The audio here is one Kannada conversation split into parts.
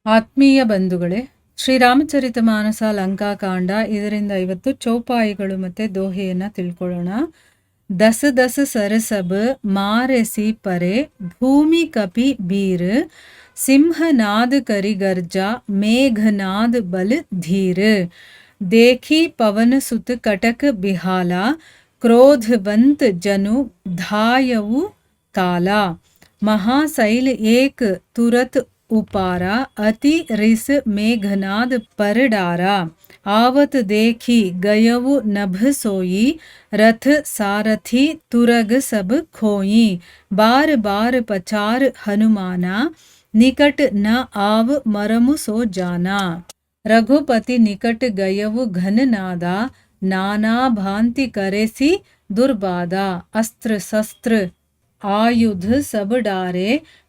ಆತ್ಮೀಯ ಬಂಧುಗಳೇ, ಶ್ರೀರಾಮಚರಿತ ಮಾನಸ ಲಂಕಾಕಾಂಡ ಇದರಿಂದ ಇವತ್ತು ಚೌಪಾಯಿಗಳು ಮತ್ತು ದೋಹೆಯನ್ನು ತಿಳ್ಕೊಳ್ಳೋಣ. ದಸ ದಸ ಸರಸಬ್ ಮಾರೆಸಿ ಪರೆ ಭೂಮಿ ಕಪಿ ಬೀರ್ ಸಿಂಹನಾದ ಕರಿ ಗರ್ಜಾ ಮೇಘನಾದ ಬಲ್ ಧೀರ್ देखी पवन सुत कटक बिहाला क्रोधवंत जनु धायऊ काला महाशैल एक तुरत उपारा अति रिस मेघनाद पर डारा आवत देखी गयऊ नभ सोई रथ सारथी तुरग सब खोई बार बार पचार हनुमाना निकट न आव मरमु सो जाना रघुपति निकट गयವು घननादा नाना भांति करेसी दुर्बादा अस्त्र शस्त्र आयुध सब डारे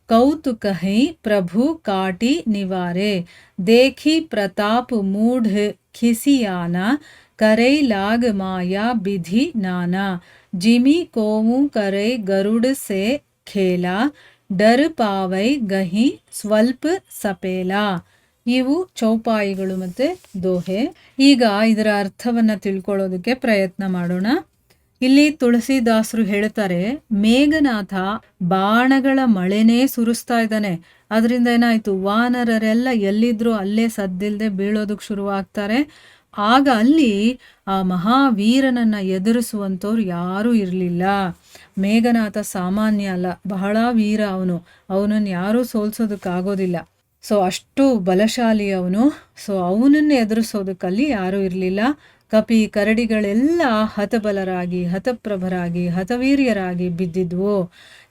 कौतुक ही प्रभु काटी निवारे देखी प्रताप मूढ़ खिसियाना करे लाग माया विधि नाना जिमी कोवू करे गरुड़ से खेला डर पावೈ गही स्वल्प सपेला. ಇವು ಚೌಪಾಯಿಗಳು ಮತ್ತು ದೋಹೆ. ಈಗ ಇದರ ಅರ್ಥವನ್ನು ತಿಳ್ಕೊಳ್ಳೋದಕ್ಕೆ ಪ್ರಯತ್ನ ಮಾಡೋಣ. ಇಲ್ಲಿ ತುಳಸಿದಾಸರು ಹೇಳ್ತಾರೆ, ಮೇಘನಾಥ ಬಾಣಗಳ ಮಳೆನೇ ಸುರಿಸ್ತಾ ಇದ್ದಾನೆ. ಅದರಿಂದ ಏನಾಯ್ತು, ವಾನರರೆಲ್ಲ ಎಲ್ಲಿದ್ರು ಅಲ್ಲೇ ಸದ್ದಿಲ್ಲದೆ ಬೀಳೋದಕ್ಕೆ ಶುರುವಾಗ್ತಾರೆ. ಆಗ ಅಲ್ಲಿ ಆ ಮಹಾವೀರನನ್ನು ಎದುರಿಸುವಂಥವ್ರು ಯಾರೂ ಇರಲಿಲ್ಲ. ಮೇಘನಾಥ ಸಾಮಾನ್ಯ ಅಲ್ಲ, ಬಹಳ ವೀರ ಅವನು. ಅವನನ್ನು ಯಾರೂ ಸೋಲ್ಸೋದಕ್ಕಾಗೋದಿಲ್ಲ. ಸೊ ಅಷ್ಟು ಬಲಶಾಲಿ ಅವನು. ಸೊ ಅವನನ್ನು ಎದುರಿಸೋದಕ್ಕಲ್ಲಿ ಯಾರೂ ಇರಲಿಲ್ಲ. ಕಪಿ ಕರಡಿಗಳೆಲ್ಲ ಹತಬಲರಾಗಿ ಹತಪ್ರಭರಾಗಿ ಹತವೀರ್ಯರಾಗಿ ಬಿದ್ದಿದ್ವು.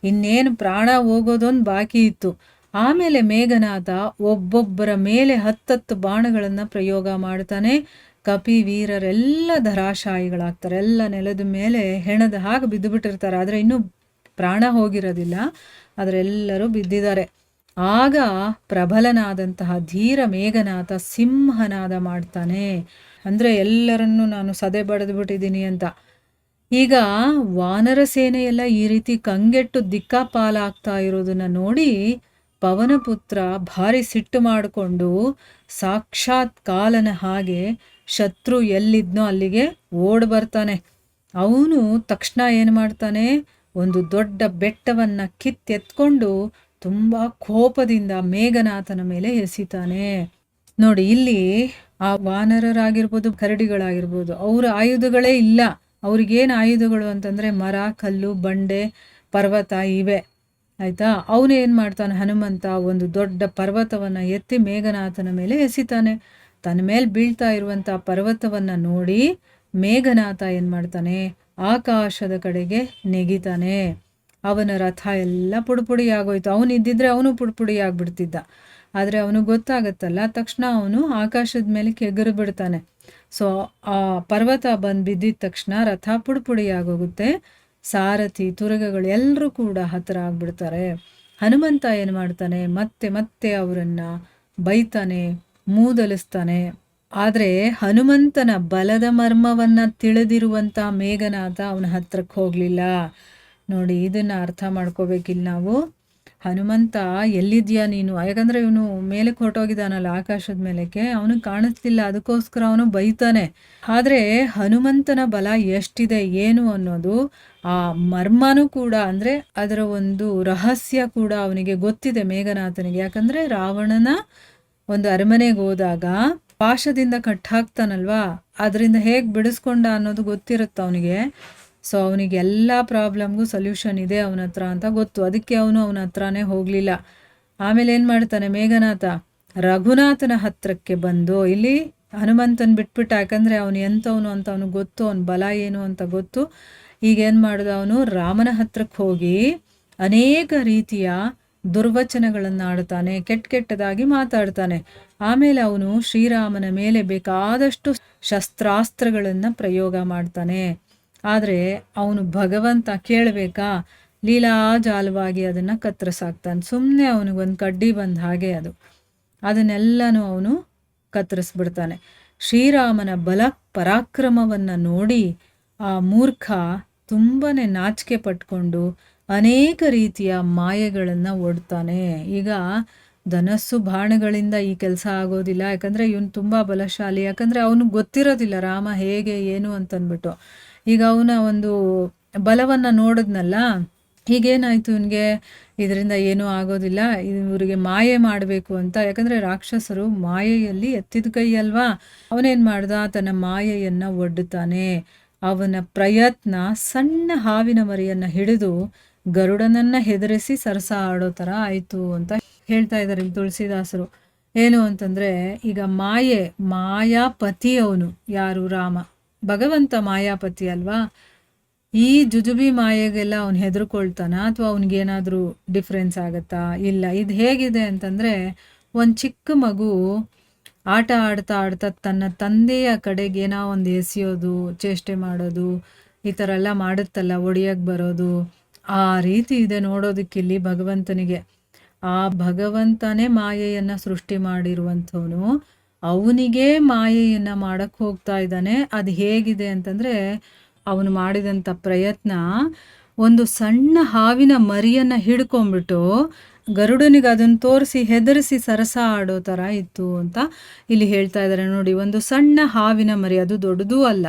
ಇನ್ನೇನು ಪ್ರಾಣ ಹೋಗೋದೊಂದು ಬಾಕಿ ಇತ್ತು. ಆಮೇಲೆ ಮೇಘನಾಥ ಒಬ್ಬೊಬ್ಬರ ಮೇಲೆ 10 ಬಾಣಗಳನ್ನು ಪ್ರಯೋಗ ಮಾಡ್ತಾನೆ. ಕಪಿ ವೀರರೆಲ್ಲ ಧರಾಶಾಯಿಗಳಾಗ್ತಾರೆ. ಎಲ್ಲ ನೆಲದ ಮೇಲೆ ಹೆಣದ ಹಾಗೆ ಬಿದ್ದು ಬಿಟ್ಟಿರ್ತಾರೆ. ಆದರೆ ಇನ್ನೂ ಪ್ರಾಣ ಹೋಗಿರೋದಿಲ್ಲ, ಆದರೆ ಎಲ್ಲರೂ ಬಿದ್ದಿದ್ದಾರೆ. ಆಗ ಪ್ರಬಲನಾದಂತಹ ಧೀರ ಮೇಘನಾಥ ಸಿಂಹನಾದ ಮಾಡ್ತಾನೆ. ಅಂದರೆ ಎಲ್ಲರನ್ನೂ ನಾನು ಸದೆ ಬಡಿದು ಬಿಟ್ಟಿದ್ದೀನಿ ಅಂತ. ಈಗ ವಾನರ ಸೇನೆಯೆಲ್ಲ ಈ ರೀತಿ ಕಂಗೆಟ್ಟು ದಿಕ್ಕಾಪಾಲಾಗ್ತಾ ಇರೋದನ್ನ ನೋಡಿ ಪವನಪುತ್ರ ಭಾರಿ ಸಿಟ್ಟು ಮಾಡಿಕೊಂಡು ಸಾಕ್ಷಾತ್ ಕಾಲನ ಹಾಗೆ ಶತ್ರು ಎಲ್ಲಿದ್ನೋ ಅಲ್ಲಿಗೆ ಓಡ್ ಬರ್ತಾನೆ. ಅವನು ತಕ್ಷಣ ಏನು ಮಾಡ್ತಾನೆ, ಒಂದು ದೊಡ್ಡ ಬೆಟ್ಟವನ್ನು ಕಿತ್ತೆತ್ಕೊಂಡು ತುಂಬ ಕೋಪದಿಂದ ಮೇಘನಾಥನ ಮೇಲೆ ಎಸಿತಾನೆ. ನೋಡಿ, ಇಲ್ಲಿ ಆ ವಾನರರಾಗಿರ್ಬೋದು, ಕರಡಿಗಳಾಗಿರ್ಬೋದು, ಅವರ ಆಯುಧಗಳೇ ಇಲ್ಲ. ಅವ್ರಿಗೇನು ಆಯುಧಗಳು ಅಂತಂದರೆ ಮರ, ಕಲ್ಲು, ಬಂಡೆ, ಪರ್ವತ ಇವೆ. ಆಯಿತಾ. ಅವನೇನು ಮಾಡ್ತಾನೆ, ಹನುಮಂತ ಒಂದು ದೊಡ್ಡ ಪರ್ವತವನ್ನು ಎತ್ತಿ ಮೇಘನಾಥನ ಮೇಲೆ ಎಸಿತಾನೆ. ತನ್ನ ಮೇಲೆ ಬೀಳ್ತಾ ಇರುವಂಥ ಪರ್ವತವನ್ನು ನೋಡಿ ಮೇಘನಾಥ ಏನು ಮಾಡ್ತಾನೆ, ಆಕಾಶದ ಕಡೆಗೆ ನೆಗಿತಾನೆ. ಅವನ ರಥ ಎಲ್ಲ ಪುಡುಪುಡಿ ಆಗೋಯ್ತು. ಅವನಿದ್ದಿದ್ರೆ ಅವನು ಪುಡುಪುಡಿ ಆಗಿಬಿಡ್ತಿದ್ದ. ಆದರೆ ಅವನಿಗೆ ಗೊತ್ತಾಗತ್ತಲ್ಲ, ತಕ್ಷಣ ಅವನು ಆಕಾಶದ ಮೇಲೆ ಎಗರು ಬಿಡ್ತಾನೆ. ಸೊ ಆ ಪರ್ವತ ಬಂದು ಬಿದ್ದಿದ ತಕ್ಷಣ ರಥ ಪುಡುಪುಡಿ ಆಗೋಗುತ್ತೆ. ಸಾರಥಿ ತುರಗಗಳು ಎಲ್ಲರೂ ಕೂಡ ಹತ್ತಿರ ಆಗ್ಬಿಡ್ತಾರೆ. ಹನುಮಂತ ಏನು ಮಾಡ್ತಾನೆ, ಮತ್ತೆ ಮತ್ತೆ ಅವರನ್ನು ಬೈತಾನೆ, ಮೂದಲಿಸ್ತಾನೆ. ಆದರೆ ಹನುಮಂತನ ಬಲದ ಮರ್ಮವನ್ನು ತಿಳಿದಿರುವಂಥ ಮೇಘನಾಥ ಅವನ ಹತ್ರಕ್ಕೆ ಹೋಗಲಿಲ್ಲ. ನೋಡಿ, ಇದನ್ನು ಅರ್ಥ ಮಾಡ್ಕೋಬೇಕಿಲ್ಲ ನಾವು. ಹನುಮಂತ ಎಲ್ಲಿದ್ಯಾ ನೀನು, ಯಾಕಂದರೆ ಇವನು ಮೇಲಕ್ಕೆ ಹೊರಟೋಗಿದ್ದಾನಲ್ಲ ಆಕಾಶದ ಮೇಲಕ್ಕೆ, ಅವನು ಕಾಣಿಸ್ತಿಲ್ಲ. ಅದಕ್ಕೋಸ್ಕರ ಅವನು ಬೈತಾನೆ. ಆದರೆ ಹನುಮಂತನ ಬಲ ಎಷ್ಟಿದೆ ಏನು ಅನ್ನೋದು ಆ ಮರ್ಮನೂ ಕೂಡ, ಅಂದರೆ ಅದರ ಒಂದು ರಹಸ್ಯ ಕೂಡ ಅವನಿಗೆ ಗೊತ್ತಿದೆ ಮೇಘನಾಥನಿಗೆ. ಯಾಕಂದರೆ ರಾವಣನ ಒಂದು ಅರಮನೆಗೆ ಹೋದಾಗ ಪಾಶದಿಂದ ಕಟ್ಟಾಕ್ತಾನಲ್ವಾ, ಅದರಿಂದ ಹೇಗೆ ಬಿಡಿಸ್ಕೊಂಡ ಅನ್ನೋದು ಗೊತ್ತಿರುತ್ತೆ ಅವನಿಗೆ. ಸೊ ಅವನಿಗೆ ಎಲ್ಲ ಪ್ರಾಬ್ಲಮ್ಗೂ ಸೊಲ್ಯೂಷನ್ ಇದೆ ಅವನ ಹತ್ರ ಅಂತ ಗೊತ್ತು. ಅದಕ್ಕೆ ಅವನ ಹತ್ರನೇ ಹೋಗಲಿಲ್ಲ. ಆಮೇಲೆ ಏನು ಮಾಡ್ತಾನೆ ಮೇಘನಾಥ, ರಘುನಾಥನ ಹತ್ರಕ್ಕೆ ಬಂದು, ಇಲ್ಲಿ ಹನುಮಂತನ ಬಿಟ್ಬಿಟ್ಟ. ಯಾಕಂದರೆ ಅವನು ಎಂಥವನು ಅಂತ ಅವನಿಗೆ ಗೊತ್ತು, ಅವನ ಬಲ ಏನು ಅಂತ ಗೊತ್ತು. ಈಗೇನು ಮಾಡಿದ ಅವನು ರಾಮನ ಹತ್ರಕ್ಕೆ ಹೋಗಿ ಅನೇಕ ರೀತಿಯ ದುರ್ವಚನಗಳನ್ನು ಆಡ್ತಾನೆ, ಕೆಟ್ಟದಾಗಿ ಮಾತಾಡ್ತಾನೆ. ಆಮೇಲೆ ಅವನು ಶ್ರೀರಾಮನ ಮೇಲೆ ಬೇಕಾದಷ್ಟು ಶಸ್ತ್ರಾಸ್ತ್ರಗಳನ್ನು ಪ್ರಯೋಗ ಮಾಡ್ತಾನೆ. ಆದರೆ ಅವನು ಭಗವಂತ ಕೇಳಬೇಕಾ, ಲೀಲಾಜಾಲವಾಗಿ ಅದನ್ನು ಕತ್ತರಿಸಾಕ್ತಾನೆ. ಸುಮ್ಮನೆ ಅವನಿಗೊಂದು ಕಡ್ಡಿ ಬಂದ ಹಾಗೆ ಅದನ್ನೆಲ್ಲನೂ ಅವನು ಕತ್ತರಿಸ್ಬಿಡ್ತಾನೆ. ಶ್ರೀರಾಮನ ಬಲ ಪರಾಕ್ರಮವನ್ನು ನೋಡಿ ಆ ಮೂರ್ಖ ತುಂಬಾ ನಾಚಿಕೆ ಪಟ್ಕೊಂಡು ಅನೇಕ ರೀತಿಯ ಮಾಯೆಗಳನ್ನು ಒಡ್ತಾನೆ. ಈಗ ಧನಸ್ಸು ಬಾಣಗಳಿಂದ ಈ ಕೆಲಸ ಆಗೋದಿಲ್ಲ, ಯಾಕಂದರೆ ಇವನು ತುಂಬ ಬಲಶಾಲಿ. ಯಾಕಂದರೆ ಅವನಿಗೆ ಗೊತ್ತಿರೋದಿಲ್ಲ ರಾಮ ಹೇಗೆ ಏನು ಅಂತಂದ್ಬಿಟ್ಟು. ಈಗ ಅವನ ಒಂದು ಬಲವನ್ನು ನೋಡಿದ್ನಲ್ಲ, ಹೀಗೇನಾಯಿತು ಇವನಿಗೆ, ಇದರಿಂದ ಏನೂ ಆಗೋದಿಲ್ಲ, ಇವರಿಗೆ ಮಾಯೆ ಮಾಡಬೇಕು ಅಂತ. ಯಾಕಂದರೆ ರಾಕ್ಷಸರು ಮಾಯೆಯಲ್ಲಿ ಎತ್ತಿದ ಕೈ ಅಲ್ವಾ. ಅವನೇನು ಮಾಡ್ದ, ತನ್ನ ಮಾಯೆಯನ್ನು ಒಡ್ಡುತ್ತಾನೆ. ಅವನ ಪ್ರಯತ್ನ ಸಣ್ಣ ಹಾವಿನ ಮರಿಯನ್ನು ಹಿಡಿದು ಗರುಡನನ್ನು ಹೆದರಿಸಿ ಸರಸ ಆಡೋ ಥರ ಆಯಿತು ಅಂತ ಹೇಳ್ತಾ ಇದ್ದಾರೆ ಇಲ್ಲಿ ತುಳಸಿದಾಸರು. ಏನು ಅಂತಂದರೆ, ಈಗ ಮಾಯಾಪತಿ ಅವನು ಯಾರು, ರಾಮ. ಭಗವಂತ ಮಾಯಾಪತಿ ಅಲ್ವಾ. ಈ ಜುಜುಬಿ ಮಾಯೆಗೆಲ್ಲ ಅವನು ಹೆದರ್ಕೊಳ್ತಾನ ಅಥವಾ ಅವನಿಗೇನಾದರೂ ಡಿಫ್ರೆನ್ಸ್ ಆಗುತ್ತಾ? ಇಲ್ಲ. ಇದು ಹೇಗಿದೆ ಅಂತಂದರೆ, ಒಂದು ಚಿಕ್ಕ ಮಗು ಆಟ ಆಡ್ತಾ ಆಡ್ತಾ ತನ್ನ ತಂದೆಯ ಕಡೆಗೆ ಏನೋ ಒಂದು ಎಸೆಯೋದು, ಚೇಷ್ಟೆ ಮಾಡೋದು, ಈ ಥರ ಎಲ್ಲ ಮಾಡುತ್ತಲ್ಲ, ಒಡೆಯಕ್ಕೆ ಬರೋದು, ಆ ರೀತಿ ಇದೆ ನೋಡೋದಕ್ಕಿಲ್ಲಿ ಭಗವಂತನಿಗೆ. ಆ ಭಗವಂತನೇ ಮಾಯೆಯನ್ನು ಸೃಷ್ಟಿ ಮಾಡಿರುವಂಥವನು, ಅವನಿಗೆ ಮಾಯೆಯನ್ನು ಮಾಡಕ್ಕೆ ಹೋಗ್ತಾ ಇದ್ದಾನೆ. ಅದು ಹೇಗಿದೆ ಅಂತಂದರೆ, ಅವನು ಮಾಡಿದಂಥ ಪ್ರಯತ್ನ ಒಂದು ಸಣ್ಣ ಹಾವಿನ ಮರಿಯನ್ನು ಹಿಡ್ಕೊಂಡ್ಬಿಟ್ಟು ಗರುಡನಿಗೆ ಅದನ್ನು ತೋರಿಸಿ ಹೆದರಿಸಿ ಸರಸ ಆಡೋ ಥರ ಇತ್ತು ಅಂತ ಇಲ್ಲಿ ಹೇಳ್ತಾ ಇದ್ದಾರೆ ನೋಡಿ. ಒಂದು ಸಣ್ಣ ಹಾವಿನ ಮರಿ, ಅದು ದೊಡ್ಡದೂ ಅಲ್ಲ.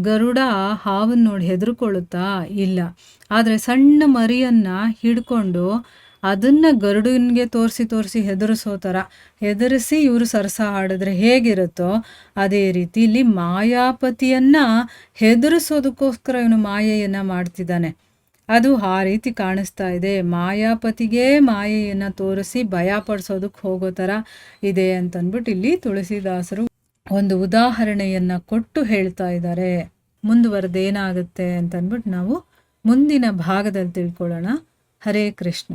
ಗರುಡ ಹಾವನ್ನು ನೋಡಿ ಹೆದರ್ಕೊಳ್ಳುತ್ತಾ? ಇಲ್ಲ. ಆದರೆ ಸಣ್ಣ ಮರಿಯನ್ನು ಹಿಡ್ಕೊಂಡು ಅದನ್ನು ಗರುಡನಿಗೆ ತೋರಿಸಿ ಹೆದರಿಸೋ ಥರ ಹೆದರಿಸಿ ಇವರು ಸರಸ ಆಡಿದ್ರೆ ಹೇಗಿರುತ್ತೋ ಅದೇ ರೀತಿ ಇಲ್ಲಿ ಮಾಯಾಪತಿಯನ್ನು ಹೆದರಿಸೋದಕ್ಕೋಸ್ಕರ ಇವನು ಮಾಯೆಯನ್ನು ಮಾಡ್ತಿದ್ದಾನೆ. ಅದು ಆ ರೀತಿ ಕಾಣಿಸ್ತಾ ಇದೆ. ಮಾಯಾಪತಿಗೆ ಮಾಯೆಯನ್ನು ತೋರಿಸಿ ಭಯಪಡಿಸೋದಕ್ಕೆ ಹೋಗೋ ಥರ ಇದೆ ಅಂತಂದ್ಬಿಟ್ಟು ಇಲ್ಲಿ ತುಳಸಿದಾಸರು ಒಂದು ಉದಾಹರಣೆಯನ್ನು ಕೊಟ್ಟು ಹೇಳ್ತಾ ಇದ್ದಾರೆ. ಮುಂದುವರೆದೇನಾಗುತ್ತೆ ಅಂತಂದ್ಬಿಟ್ಟು ನಾವು ಮುಂದಿನ ಭಾಗದಲ್ಲಿ ತಿಳ್ಕೊಳ್ಳೋಣ. ಹರೇ ಕೃಷ್ಣ.